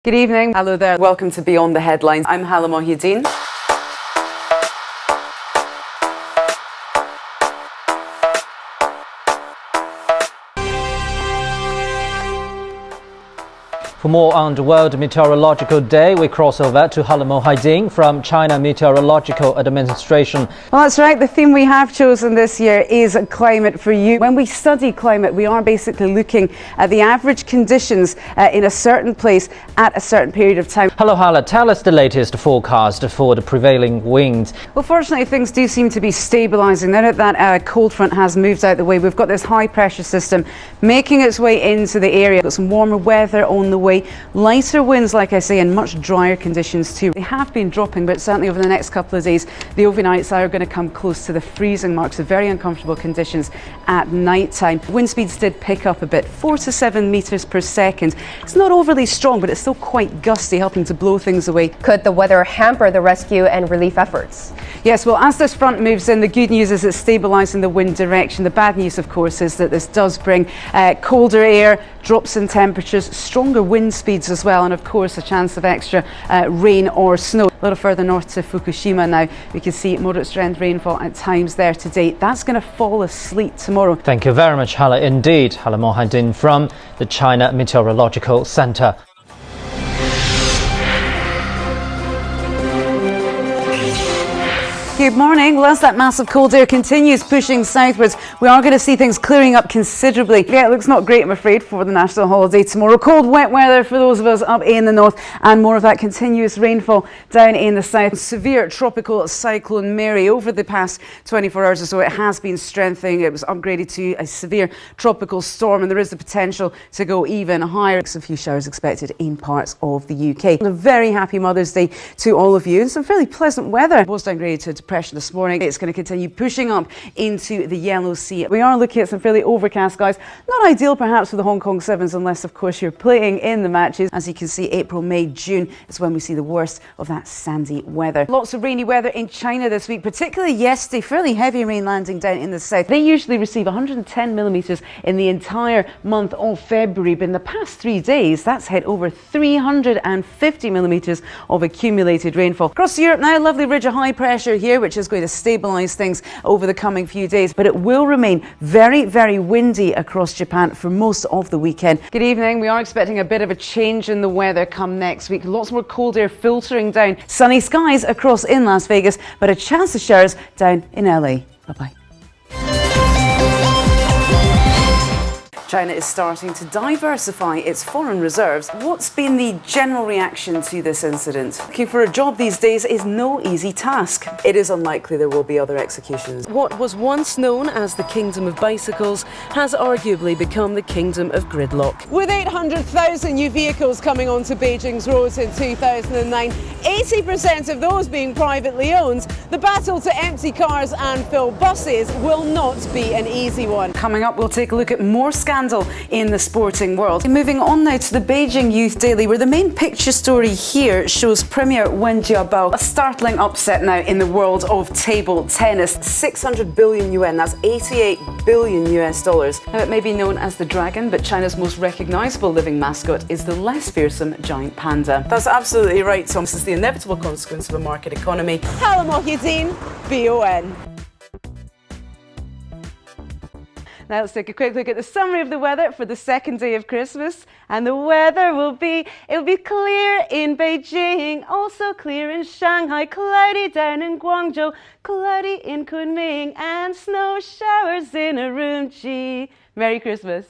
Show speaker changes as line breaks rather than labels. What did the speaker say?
Good evening. Hello there. Welcome to Beyond the Headlines. I'm Halla Mohieddeen.
For more on the World Meteorological Day, we cross over to Halla Mohieddeen from China Meteorological Administration.
Well, that's right. The theme we have chosen this year is climate for you. When we study climate, we are basically looking at the average conditions in a certain place at a certain period of time.
Hello, Halla. Tell us the latest forecast for the prevailing winds.
Well, fortunately, things do seem to be stabilising. Now that cold front has moved out the way, we've got this high pressure system making its way into the area. We've got some warmer weather on the way. Lighter winds, like I say, and much drier conditions too. They have been dropping, but certainly over the next couple of days, the overnights are going to come close to the freezing marks, so very uncomfortable conditions at night time. Wind speeds did pick up a bit, 4 to 7 metres per second. It's not overly strong, but it's still quite gusty, helping to blow things away.
Could the weather hamper the rescue and relief efforts?
Yes, well, as this front moves in, the good news is it's stabilising the wind direction. The bad news, of course, is that this does bring colder air, drops in temperatures, stronger wind speeds as well, and of course a chance of extra rain or snow. A little further north to Fukushima now, we can see moderate strength rainfall at times there today. That's going to fall asleep tomorrow.
Thank you very much, Halla. Indeed, Halla Mohieddeen from the China Meteorological Center.
Good morning. Well, as that massive cold air continues pushing southwards, we are going to see things clearing up considerably. Yeah, it looks not great, I'm afraid, for the national holiday tomorrow. Cold, wet weather for those of us up in the north, and more of that continuous rainfall down in the south. Severe tropical cyclone Mary over the past 24 hours or so, it has been strengthening. It was upgraded to a severe tropical storm, and there is the potential to go even higher. A few showers expected in parts of the UK. A very happy Mother's Day to all of you, and some fairly pleasant weather. It was downgraded to depression this morning. It's going to continue pushing up into the Yellow Sea. We are looking at some fairly overcast skies. Not ideal perhaps for the Hong Kong Sevens, unless of course you're playing in the matches. As you can see, April, May, June is when we see the worst of that sandy weather. Lots of rainy weather in China this week, particularly yesterday. Fairly heavy rain landing down in the south. They usually receive 110 millimetres in the entire month of February, but in the past 3 days that's hit over 350 millimetres of accumulated rainfall. Across Europe now, lovely ridge of high pressure here, which is going to stabilise things over the coming few days, but it will remain very, very windy across Japan for most of the weekend. Good evening. We are expecting a bit of a change in the weather come next week. Lots more cold air filtering down. Sunny skies across in Las Vegas, but a chance of showers down in LA. Bye-bye. China is starting to diversify its foreign reserves. What's been the general reaction to this incident? Looking for a job these days is no easy task. It is unlikely there will be other executions. What was once known as the Kingdom of Bicycles has arguably become the Kingdom of Gridlock. With 800,000 new vehicles coming onto Beijing's roads in 2009, 80% of those being privately owned, the battle to empty cars and fill buses will not be an easy one. Coming up, we'll take a look at more scandals in the sporting world. Moving on now to the Beijing Youth Daily, where the main picture story here shows Premier Wen Jiabao. A startling upset now in the world of table tennis. 600 billion yuan, that's 88 billion US dollars. Now, it may be known as the dragon, but China's most recognisable living mascot is the less fearsome giant panda. That's absolutely right, Tom. This is the inevitable consequence of a market economy. Halla Mohieddeen, BON. Now let's take a quick look at the summary of the weather for the second day of Christmas. And the weather it'll be clear in Beijing, also clear in Shanghai, cloudy down in Guangzhou, cloudy in Kunming, and snow showers in Urumqi. Merry Christmas.